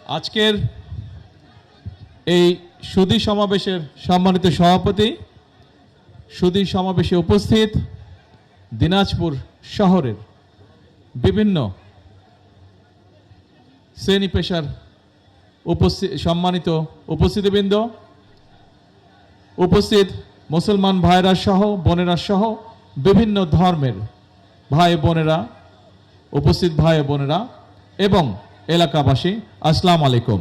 আজকের এই সুধী সমাবেশের সম্মানিত সভাপতি, সুধী সমাবেশে উপস্থিত দিনাজপুর শহরের বিভিন্ন শ্রেণী পেশার সম্মানিত উপস্থিতিবৃন্দ, উপস্থিত মুসলমান ভাইরা সহ বোনেরা সহ বিভিন্ন ধর্মের ভাই বোনেরা, উপস্থিত ভাই বোনেরা এবং এলাকাবাসী, আসসালামু আলাইকুম।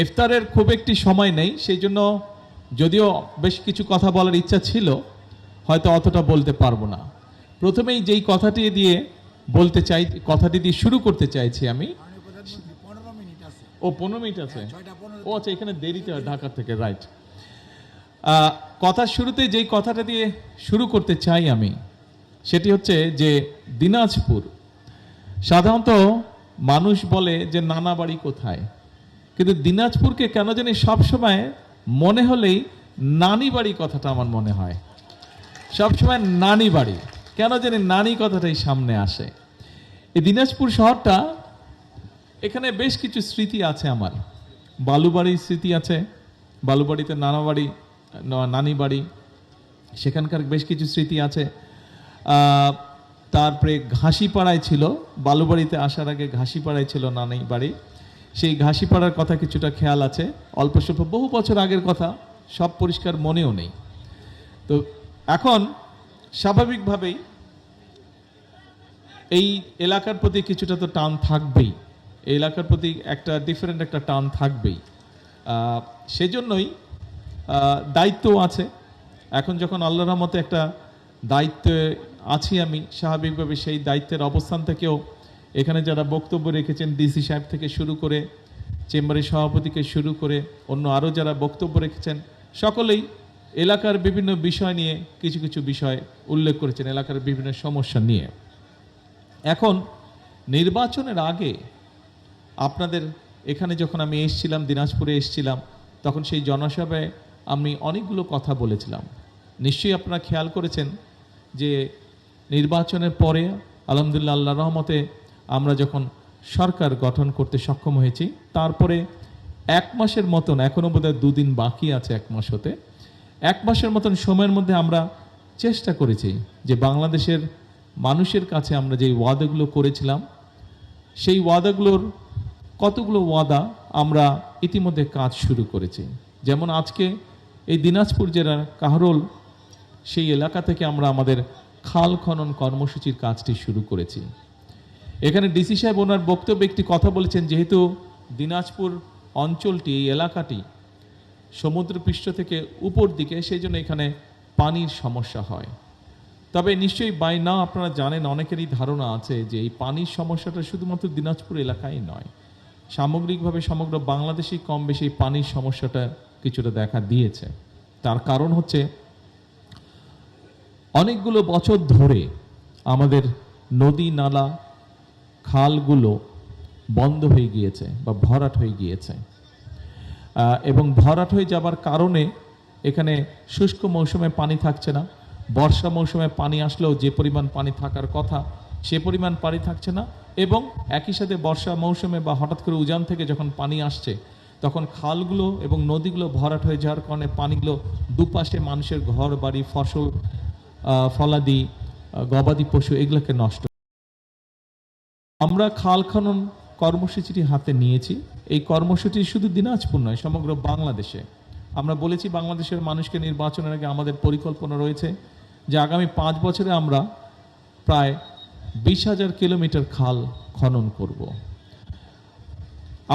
ইফতারের খুব একটি সময় নেই, সেই জন্য যদিও বেশ কিছু কথা বলার ইচ্ছা ছিল, হয়তো অতটা বলতে পারবো না। প্রথমেই যেই কথাটি দিয়ে শুরু করতে চাইছি আমি। ও 15 মিনিট আছে। ও আচ্ছা, এখানে দেরিতে হয় ঢাকা থেকে, রাইট। কথার শুরুতে যেই কথাটা দিয়ে শুরু করতে চাই আমি, সেটি হচ্ছে যে দিনাজপুর, সাধারণত মানুষ বলে যে নানা বাড়ি কোথায়, কিন্তু দিনাজপুরকে কেন জানি সবসময় মনে হলেই নানি বাড়ি কথাটা আমার মনে হয়। সবসময় নানি বাড়ি, কেন জানি নানি কথাটাই সামনে আসে। এই দিনাজপুর শহরটা, এখানে বেশ কিছু স্মৃতি আছে আমার। বালুবাড়ির স্মৃতি আছে, বালুবাড়িতে নানি বাড়ি, সেখানকার বেশ কিছু স্মৃতি আছে। তারপরে ঘাসিপাড়ায় ছিল, বালুবাড়িতে আসার আগে ঘাসিপাড়ায় ছিল নানি বাড়ি, সেই ঘাসিপাড়ার কথা কিছুটা খেয়াল আছে, অল্প স্বল্প, বহু বছর আগের কথা, সব পরিষ্কার মনেও নেই। তো এখন স্বাভাবিকভাবেই এই এলাকার প্রতি কিছুটা তো টান থাকবেই, এই এলাকার প্রতি একটা ডিফারেন্ট একটা টান থাকবেই। সেজন্যই দায়িত্ব আছে। এখন যখন আল্লাহর রহমতে একটা দায়িত্বে আছি আমি, স্বাভাবিকভাবে সেই দায়িত্বের অবস্থান থেকেও এখানে যারা বক্তব্য রেখেছেন, ডিসি সাহেব থেকে শুরু করে চেম্বারের সভাপতিকে শুরু করে অন্য আরও যারা বক্তব্য রেখেছেন, সকলেই এলাকার বিভিন্ন বিষয় নিয়ে কিছু কিছু বিষয় উল্লেখ করেছেন, এলাকার বিভিন্ন সমস্যা নিয়ে। এখন নির্বাচনের আগে আপনাদের এখানে যখন আমি এসেছিলাম, দিনাজপুরে এসেছিলাম, তখন সেই জনসভায় আমি অনেকগুলো কথা বলেছিলাম। নিশ্চয়ই আপনারা খেয়াল করেছেন যে নির্বাচনের পরে আলহামদুলিল্লাহ আল্লাহর রহমতে আমরা যখন সরকার গঠন করতে সক্ষম হয়েছি, তারপরে 1 মাসের মতন, এখনও বোধহয় 2 দিন বাকি আছে 1 মাস হতে, 1 মাসের মতন সময়ের মধ্যে আমরা চেষ্টা করেছি যে বাংলাদেশের মানুষের কাছে আমরা যেই ওয়াদাগুলো করেছিলাম, সেই ওয়াদাগুলোর কতগুলো ওয়াদা আমরা ইতিমধ্যে কাজ শুরু করেছি। যেমন আজকে এই দিনাজপুর জেলার কাহরোল, সেই এলাকা থেকে আমরা আমাদের খাল খনন কর্মসূচির কাজটি শুরু করেছি। এখানে ডিসি সাহেব ওনার বক্তব্যে একটি কথা বলেছেন, যেহেতু দিনাজপুর অঞ্চলটি, এই এলাকাটি সমুদ্রপৃষ্ঠ থেকে উপর দিকে, সেই জন্য এখানে পানির সমস্যা হয়। তবে নিশ্চয়ই বাই নাও আপনারা জানেন, অনেকেরই ধারণা আছে যে এই পানির সমস্যাটা শুধুমাত্র দিনাজপুর এলাকায় নয়, সামগ্রিকভাবে সমগ্র বাংলাদেশেই কম বেশি পানির সমস্যাটা কিছুটা দেখা দিয়েছে। তার কারণ হচ্ছে অনেকগুলো বছর ধরে আমাদের নদী নালা খালগুলো বন্ধ হয়ে গিয়েছে বা ভরাট হয়ে গিয়েছে, এবং ভরাট হয়ে যাবার কারণে এখানে শুষ্ক মৌসুমে পানি থাকছে না, বর্ষা মৌসুমে পানি আসলেও যে পরিমাণ পানি থাকার কথা সে পরিমাণ পানি থাকছে না, এবং একই সাথে বর্ষা মৌসুমে বা হঠাৎ করে উজান থেকে যখন পানি আসছে, তখন খালগুলো এবং নদীগুলো ভরাট হয়ে যাওয়ার কারণে পানিগুলো দুপাশে মানুষের ঘর বাড়ি, ফসল ফলাদি, গবাদি পশু এগুলোকে নষ্ট। আমরা খাল খনন কর্মসূচিটি হাতে নিয়েছি। এই কর্মসূচি শুধু দিনাজপুর নয়, সমগ্র বাংলাদেশে। আমরা বলেছি বাংলাদেশের মানুষকে নির্বাচনের আগে আমাদের পরিকল্পনা রয়েছে যে আগামী 5 বছরে আমরা প্রায় 20,000 কিলোমিটার খাল খনন করব।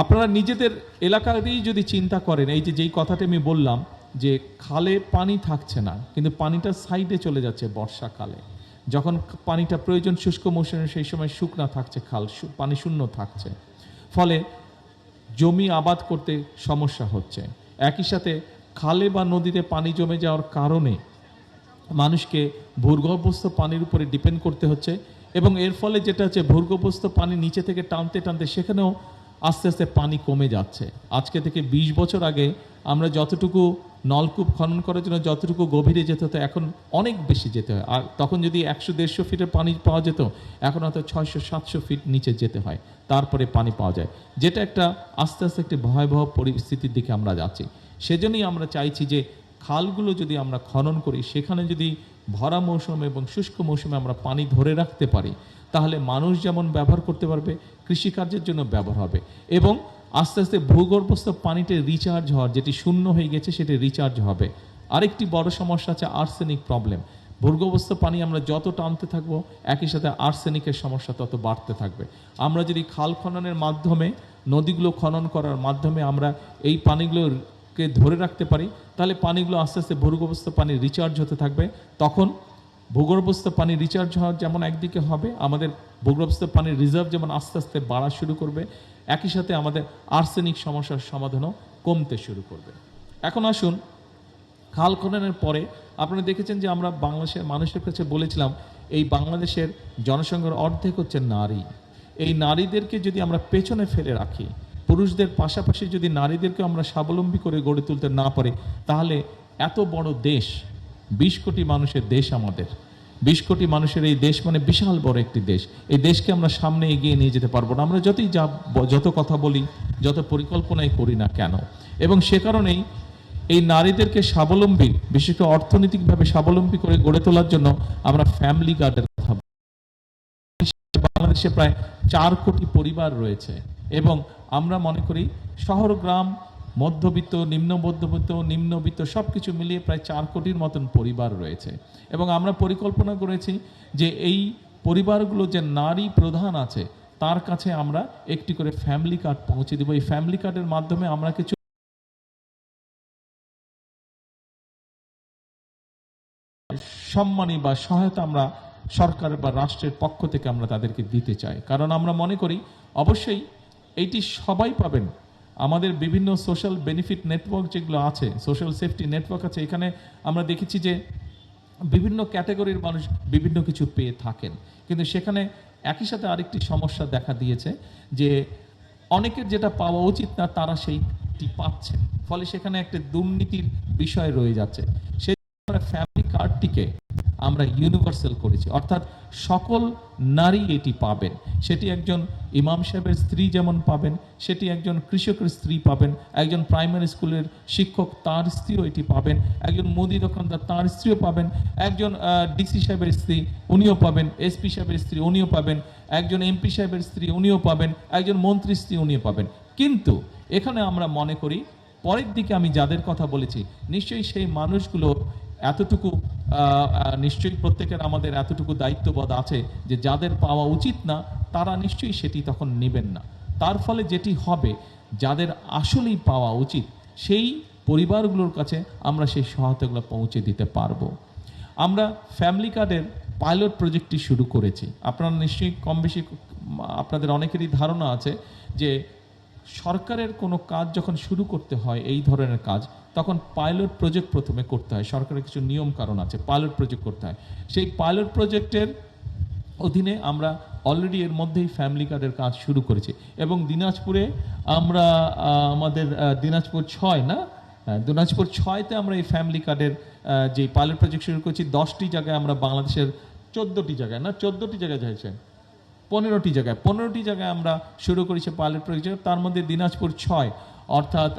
আপনারা নিজেদের এলাকাতেই যদি চিন্তা করেন, এই যেই কথাটা আমি বললাম যে খালে পানি থাকছে না, কিন্তু পানিটা সাইডে চলে যাচ্ছে বর্ষাকালে, যখন পানিটা প্রয়োজন শুষ্ক মৌসুমে, সেই সময় শুকনা থাকছে খাল, পানি শূন্য থাকছে, ফলে জমি আবাদ করতে সমস্যা হচ্ছে। একই সাথে খালে বা নদীতে পানি জমে যাওয়ার কারণে মানুষকে ভূগর্ভস্থ পানির উপরে ডিপেন্ড করতে হচ্ছে, এবং এর ফলে যেটা হচ্ছে ভূগর্ভস্থ পানি নিচে থেকে টানতে টানতে সেখানেও আস্তে আস্তে পানি কমে যাচ্ছে। আজকে থেকে 20 বছর আগে আমরা যতটুকু নলকূপ খনন করার জন্য যতটুকু গভীরে যেতে হতো, এখন অনেক বেশি যেতে হয়। আর তখন যদি 100-150 ফিটের পানি পাওয়া যেত, এখন হয়তো 600-700 ফিট নিচে যেতে হয়, তারপরে পানি পাওয়া যায়, যেটা একটা আস্তে আস্তে একটি ভয়াবহ পরিস্থিতির দিকে আমরা যাচ্ছি। সেজন্যই আমরা চাইছি যে খালগুলো যদি আমরা খনন করি, সেখানে যদি ভরা মৌসুম এবং শুষ্ক মৌসুমে আমরা পানি ধরে রাখতে পারি, তাহলে মানুষ যেমন ব্যবহার করতে পারবে, কৃষিকার্যের জন্য ব্যবহার হবে, এবং আস্তে আস্তে ভূগর্ভস্থ পানিতে রিচার্জ হওয়ার, যেটি শূন্য হয়ে গেছে সেটি রিচার্জ হবে। আরেকটি বড় সমস্যা আছে আর্সেনিক প্রবলেম। ভূগর্ভস্থ পানি আমরা যত টানতে থাকবো, একই সাথে আর্সেনিকের সমস্যা তত বাড়তে থাকবে। আমরা যদি খাল খননের মাধ্যমে, নদীগুলো খনন করার মাধ্যমে আমরা এই পানিগুলোকে ধরে রাখতে পারি, তাহলে পানিগুলো আস্তে আস্তে ভূগর্ভস্থ পানি রিচার্জ হতে থাকবে। তখন ভূগর্ভস্থ পানি রিচার্জ হওয়া যেমন একদিকে হবে, আমাদের ভূগর্ভস্থ পানির রিজার্ভ যেমন আস্তে আস্তে বাড়া শুরু করবে, একই সাথে আমাদের আর্সেনিক সমস্যার সমাধানও কমতে শুরু করবে। এখন আসুন, খাল খননের পরে আপনারা দেখেছেন যে আমরা বাংলাদেশের মানুষের কাছে বলেছিলাম, এই বাংলাদেশের জনসংখ্যার অর্ধেক হচ্ছে নারী। এই নারীদেরকে যদি আমরা পেছনে ফেলে রাখি, পুরুষদের পাশাপাশি যদি নারীদেরকে আমরা স্বাবলম্বী করে গড়ে তুলতে না পারি, তাহলে এত বড় দেশ, 20 কোটি মানুষের দেশ আমাদের, 20 কোটি মানুষের এই দেশ মানে বিশাল বড় একটি দেশ, এই দেশকে আমরা সামনে এগিয়ে নিয়ে যেতে পারবো না, আমরা যত কথা বলি, যত পরিকল্পনাই করি না কেন। এবং সে কারণেই এই নারীদেরকে স্বাবলম্বী, বিশেষ করে অর্থনৈতিকভাবে স্বাবলম্বী করে গড়ে তোলার জন্য আমরা ফ্যামিলি কার্ডের কথা বলি। বাংলাদেশে প্রায় 4 কোটি পরিবার রয়েছে, এবং আমরা মনে করি শহর গ্রাম, মধ্যবিত্ত, নিম্ন মধ্যবিত্ত, নিম্নবিত্ত সবকিছু মিলিয়ে প্রায় 4 কোটির মতন পরিবার রয়েছে। এবং আমরা পরিকল্পনা করেছি যে এই পরিবারগুলো যে নারী প্রধান আছে, তার কাছে আমরা একটি করে ফ্যামিলি কার্ড পৌঁছে দেব। এই ফ্যামিলি কার্ডের মাধ্যমে আমরা কিছু সম্মানী বা সহায়তা আমরা সরকার বা রাষ্ট্রের পক্ষ থেকে আমরা তাদেরকে দিতে চাই। কারণ আমরা মনে করি অবশ্যই এইটি সবাই পাবেন। আমাদের বিভিন্ন সোশ্যাল বেনিফিট নেটওয়ার্ক যেগুলো আছে, সোশ্যাল সেফটি নেটওয়ার্ক আছে, এখানে আমরা দেখেছি যে বিভিন্ন ক্যাটাগরির মানুষ বিভিন্ন কিছু পেয়ে থাকেন, কিন্তু সেখানে একই সাথে আরেকটি সমস্যা দেখা দিয়েছে যে অনেকের যেটা পাওয়া উচিত না, তারা সেইটি পাচ্ছেন, ফলে সেখানে একটা দুর্নীতির বিষয় রয়ে যাচ্ছে। সেই ফ্যামিলি কার্ডটিকে আমরা ইউনিভার্সাল করেছি, অর্থাৎ সকল নারী এটি পাবেন। সেটি একজন ইমাম সাহেবের স্ত্রী যেমন পাবেন, সেটি একজন কৃষকের স্ত্রী পাবেন, একজন প্রাইমারি স্কুলের শিক্ষক তার স্ত্রীও এটি পাবেন, একজন মুদি দোকানদার তার স্ত্রীও পাবেন, একজন ডিসি সাহেবের স্ত্রী উনিও পাবেন, এসপি সাহেবের স্ত্রী উনিও পাবেন, একজন এমপি সাহেবের স্ত্রী উনিও পাবেন, একজন মন্ত্রীর স্ত্রী উনিও পাবেন। কিন্তু এখানে আমরা মনে করি পরের দিকে আমি যাদের কথা বলেছি, নিশ্চয়ই সেই মানুষগুলো এতটুকু নিশ্চয়ই প্রত্যেকের আমাদের এতটুকু দায়িত্ববোধ আছে যে যাদের পাওয়া উচিত না, তারা নিশ্চয়ই সেটি তখন নেবেন না। তার ফলে যেটি হবে, যাদের আসলেই পাওয়া উচিত সেই পরিবারগুলোর কাছে আমরা সেই সহায়তাগুলো পৌঁছে দিতে পারবো। আমরা ফ্যামিলি কার্ডের পাইলট প্রজেক্টটি শুরু করেছি। আপনারা নিশ্চয়ই কম বেশি আপনাদের অনেকেরই ধারণা আছে যে সরকারের কোনো কাজ যখন শুরু করতে হয়, এই ধরনের কাজ, তখন পাইলট প্রজেক্ট প্রথমে করতে হয়। সরকারের কিছু নিয়ম কারণ আছে, পাইলট প্রজেক্ট করতে হয়। সেই পাইলট প্রজেক্টের অধীনে আমরা অলরেডি এর মধ্যেই ফ্যামিলি কার্ডের কাজ শুরু করেছি, এবং দিনাজপুরে আমরা আমাদের দিনাজপুর 6 না, দিনাজপুর 6তে আমরা এই ফ্যামিলি কার্ডের যে পাইলট প্রজেক্ট শুরু করেছি। 10টি জায়গায় আমরা বাংলাদেশের 14টি জায়গায় না 14টি জায়গায় যাইছে 15টি জায়গায় আমরা শুরু করেছি পাইলট প্রজেক্ট। তার মধ্যে দিনাজপুর 6, অর্থাৎ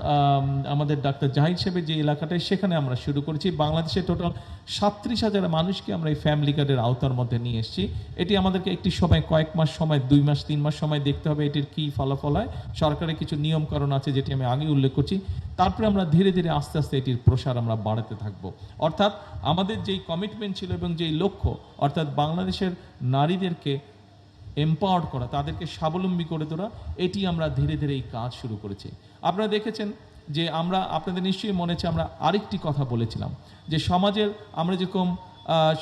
আমাদের ডাক্তার জাহিদ সাহেবের যে এলাকাটায়, সেখানে আমরা শুরু করেছি। বাংলাদেশে টোটাল 37,000 মানুষকে আমরা এই ফ্যামিলি কার্ডের আওতার মধ্যে নিয়ে এসেছি। এটি আমাদেরকে একটি সময়, কয়েক মাস সময়, 2 মাস 3 মাস সময় দেখতে হবে এটির কী ফলাফল হয়। সরকারের কিছু নিয়মকানুন আছে যেটি আমি আগে উল্লেখ করছি। তারপরে আমরা ধীরে ধীরে আস্তে আস্তে এটির প্রসার আমরা বাড়াতে থাকব। অর্থাৎ আমাদের যেই কমিটমেন্ট ছিল এবং যেই লক্ষ্য, অর্থাৎ বাংলাদেশের নারীদেরকে এম্পাওয়ার্ড করা, তাদেরকে স্বাবলম্বী করে তোলা, এটি আমরা ধীরে ধীরে এই কাজ শুরু করেছি। আপনারা দেখেছেন যে আমরা, আপনাদের নিশ্চয়ই মনে আছে, আমরা আরেকটি কথা বলেছিলাম যে সমাজের, আমরা যেরকম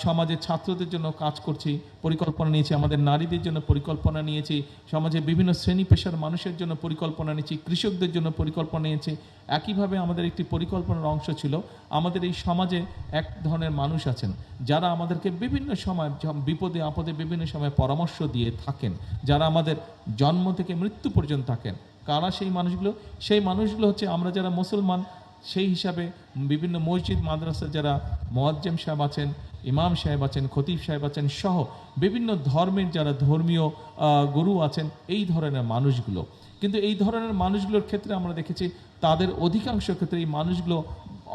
সমাজের ছাত্রদের জন্য কাজ করছি, পরিকল্পনা নিয়েছি, আমাদের নারীদের জন্য পরিকল্পনা নিয়েছি, সমাজের বিভিন্ন শ্রেণী পেশার মানুষের জন্য পরিকল্পনা নিয়েছি, কৃষকদের জন্য পরিকল্পনা নিয়েছি। একইভাবে আমাদের একটি পরিকল্পনার অংশ ছিল, আমাদের এই সমাজে এক ধরনের মানুষ আছেন যারা আমাদেরকে বিভিন্ন সময় বিপদে আপদে বিভিন্ন সময় পরামর্শ দিয়ে থাকেন, যারা আমাদের জন্ম থেকে মৃত্যু পর্যন্ত থাকেন। কারা সেই মানুষগুলো? সেই মানুষগুলো হচ্ছে আমরা যারা মুসলমান, সেই হিসাবে বিভিন্ন মসজিদ মাদ্রাসা যারা মুয়াজ্জিম সাহেব আছেন, ইমাম সাহেব আছেন, খতিব সাহেব আছেন সহ বিভিন্ন ধর্মের যারা ধর্মীয় গুরু আছেন, এই ধরনের মানুষগুলো। কিন্তু এই ধরনের মানুষগুলোর ক্ষেত্রে আমরা দেখেছি তাদের অধিকাংশ ক্ষেত্রে এই মানুষগুলো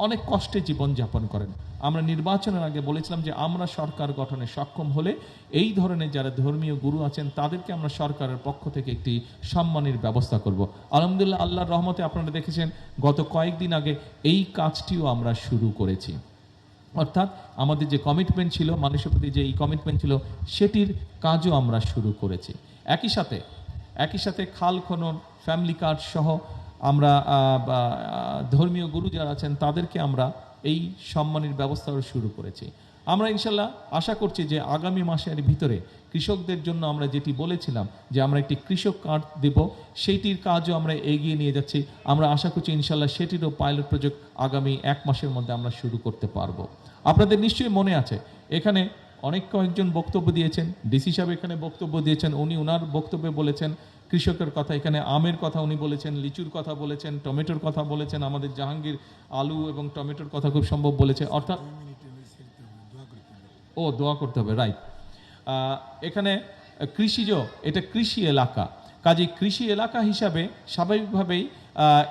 অনেক কষ্টে জীবনযাপন করেন। আমরা নির্বাচনের আগে বলেছিলাম যে আমরা সরকার গঠনে সক্ষম হলে এই ধরনের যারা ধর্মীয় গুরু আছেন তাদেরকে আমরা সরকারের পক্ষ থেকে একটি সম্মানের ব্যবস্থা করব। আলহামদুলিল্লাহ, আল্লাহর রহমতে আপনারা দেখেছেন গত কয়েকদিন আগে এই কাজটিও আমরা শুরু করেছি। অর্থাৎ আমাদের যে কমিটমেন্ট ছিল, মানুষের প্রতি যে এই কমিটমেন্ট ছিল, সেটির কাজও আমরা শুরু করেছি। একই সাথে খাল খনন, ফ্যামিলি কার্ড সহ আমরা ধর্মীয় গুরু যারা আছেন তাদেরকে আমরা এই সম্মানের ব্যবস্থাও শুরু করেছি। আমরা ইনশাল্লাহ আশা করছি যে আগামী মাসের ভিতরে কৃষকদের জন্য আমরা যেটি বলেছিলাম যে আমরা একটি কৃষক কার্ড দেব, সেইটির কাজও আমরা এগিয়ে নিয়ে যাচ্ছি। আমরা আশা করছি ইনশাল্লাহ সেটিরও পাইলট প্রজেক্ট আগামী 1 মাসের মধ্যে আমরা শুরু করতে পারবো। আপনাদের নিশ্চয়ই মনে আছে এখানে কয়েকজন বক্তব্য দিয়েছেন, ডিসি সাহেব এখানে বক্তব্য দিয়েছেন, উনি ওনার বক্তব্যে বলেছেন কৃষকের কথা, এখানে আমের কথা উনি বলেছেন, লিচুর কথা বলেছেন, টমেটোর কথা বলেছেন, আমাদের জাহাঙ্গীর আলু এবং টমেটোর কথা খুব সম্ভব বলেছে। অর্থাৎ দোয়া করতে হবে, রাইট। এখানে এটা কৃষি এলাকা, কাজে কৃষি এলাকা হিসাবে স্বাভাবিকভাবেই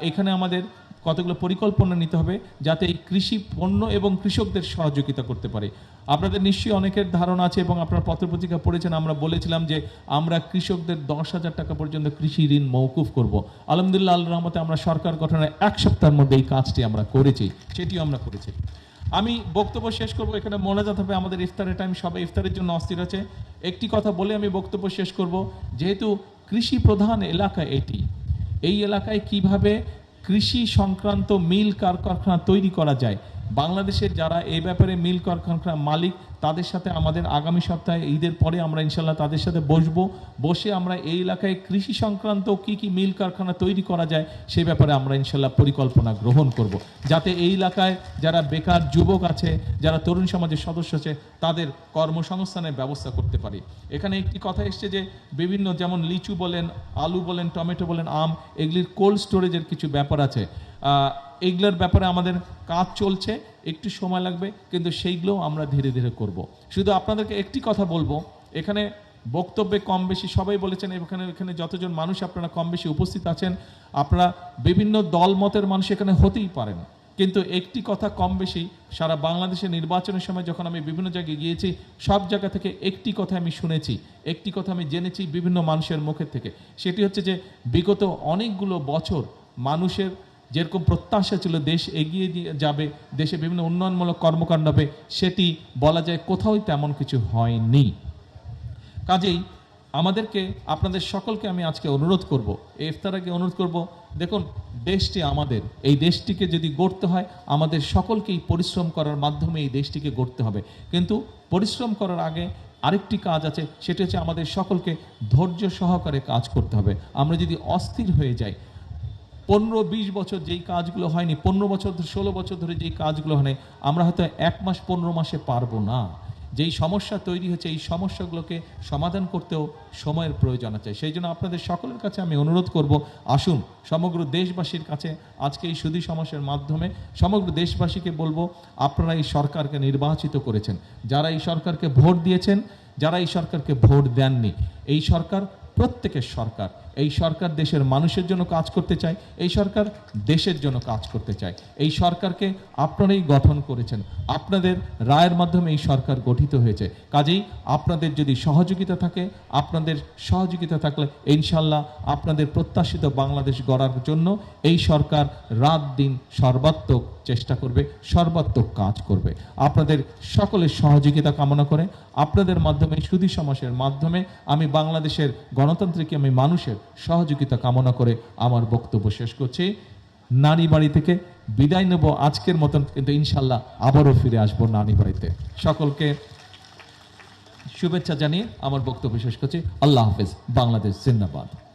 এখানে আমাদের কতগুলো পরিকল্পনা নিতে হবে যাতে এই কৃষি পণ্য এবং কৃষকদের সহযোগিতা করতে পারে। আপনাদের নিশ্চয়ই অনেকের ধারণা আছে এবং আপনারা পত্রপত্রিকা পড়েছেন, আমরা বলেছিলাম যে আমরা কৃষকদের 10,000 টাকা পর্যন্ত কৃষি ঋণ মওকুফ করব। আলহামদুলিল্লাহ, আল্লাহর রহমতে আমরা সরকার গঠনের 1 সপ্তাহের মধ্যে এই কাজটি আমরা করেছি, সেটিও আমরা করেছি। আমি বক্তব্য শেষ করব, এখানে মোনাজাত হবে, আমাদের ইফতারের টাইম, সবাই ইফতারের জন্য অস্থির আছে। একটি কথা বলে আমি বক্তব্য শেষ করব, যেহেতু কৃষি প্রধান এলাকা এই এলাকায় কিভাবে কৃষি সংক্রান্ত মিল কারখানা তৈরি করা যায়, বাংলাদেশের যারা এই ব্যাপারে মিল কারখানার মালিক তাদের সাথে আমাদের আগামী সপ্তাহে ঈদের পরে আমরা ইনশাল্লাহ তাদের সাথে বসে আমরা এই এলাকায় কৃষি সংক্রান্ত কি মিল কারখানা তৈরি করা যায় সেই ব্যাপারে আমরা ইনশাল্লাহ পরিকল্পনা গ্রহণ করব, যাতে এই এলাকায় যারা বেকার যুবক আছে, যারা তরুণ সমাজের সদস্য আছে, তাদের কর্মসংস্থানের ব্যবস্থা করতে পারি। এখানে একটি কথা এসছে যে বিভিন্ন যেমন লিচু বলেন, আলু বলেন, টমেটো বলেন, আম, এগুলির কোল্ড স্টোরেজের কিছু ব্যাপার আছে। এইগুলোর ব্যাপারে আমাদের কাজ চলছে, একটু সময় লাগবে, কিন্তু সেইগুলো আমরা ধীরে ধীরে করব। শুধু আপনাদেরকে একটি কথা বলবো, এখানে বক্তব্যে কম বেশি সবাই বলেছেন, এখানে যতজন মানুষ আপনারা কম বেশি উপস্থিত আছেন, আপনারা বিভিন্ন দল মতের মানুষ এখানে হতেই পারেন, কিন্তু একটি কথা কম বেশি সারা বাংলাদেশের নির্বাচনের সময় যখন আমি বিভিন্ন জায়গায় গিয়েছি, সব জায়গা থেকে একটি কথা আমি শুনেছি, একটি কথা আমি জেনেছি বিভিন্ন মানুষের মুখের থেকে, সেটি হচ্ছে যে বিগত অনেকগুলো বছর মানুষের যেরকম প্রত্যাশা ছিল দেশ এগিয়ে যাবে, দেশে বিভিন্ন উন্নয়নমূলক কর্মকাণ্ড হবে, সেটি বলা যায় কোথাও তেমন কিছু হয়নি। কাজেই আমাদেরকে, আপনাদের সকলকে আমি আজকে অনুরোধ করব, এই ইফতার আগে অনুরোধ করব, দেখুন দেশটি আমাদের, এই দেশটিকে যদি গড়তে হয় আমাদের সকলকেই পরিশ্রম করার মাধ্যমে এই দেশটিকে গড়তে হবে। কিন্তু পরিশ্রম করার আগে আরেকটি কাজ আছে, সেটি হচ্ছে আমাদের সকলকে ধৈর্য সহকারে কাজ করতে হবে। আমরা যদি অস্থির হয়ে যাই, 15-20 বছর যেই কাজগুলো হয়নি, 15 বছর 16 বছর ধরে যেই কাজগুলো হয়নি, আমরা হয়তো 1 মাস 15 মাসে পারবো না। যেই সমস্যা তৈরি হচ্ছে এই সমস্যাগুলোকে সমাধান করতেও সময়ের প্রয়োজন আছে। সেই জন্য আপনাদের সকলের কাছে আমি অনুরোধ করব, আসুন সমগ্র দেশবাসীর কাছে আজকে এই সুধী সমাবেশের মাধ্যমে সমগ্র দেশবাসীকে বলবো, আপনারা এই সরকারকে নির্বাচিত করেছেন, যারা এই সরকারকে ভোট দিয়েছেন, যারা এই সরকারকে ভোট দেননি, এই সরকার প্রত্যেকের সরকার। এই সরকার দেশের মানুষের জন্য কাজ করতে চায়, এই সরকার দেশের জন্য কাজ করতে চায়। এই সরকারকে আপনারাই গঠন করেছেন, আপনাদের রায়ের মাধ্যমে এই সরকার গঠিত হয়েছে। কাজেই আপনাদের যদি সহযোগিতা থাকে, আপনাদের সহযোগিতা থাকলে ইনশাল্লাহ আপনাদের প্রত্যাশিত বাংলাদেশ গড়ার জন্য এই সরকার রাত দিন সর্বাত্মক চেষ্টা করবে, সর্বাত্মক কাজ করবে। আপনাদের সকলের সহযোগিতা কামনা করে আপনাদের মাধ্যমে, সুধী সমাবেশের মাধ্যমে আমি বাংলাদেশের গণতান্ত্রিক, আমি মানুষের সহযোগিতা কামনা করে আমার বক্তব্য শেষ করছি। নানি বাড়ি থেকে বিদায় নেব আজকের মতন, কিন্তু ইনশাল্লাহ আবারও ফিরে আসবো নানি বাড়িতে। সকলকে শুভেচ্ছা জানিয়ে আমার বক্তব্য শেষ করছি। আল্লাহ হাফেজ। বাংলাদেশ জিন্দাবাদ।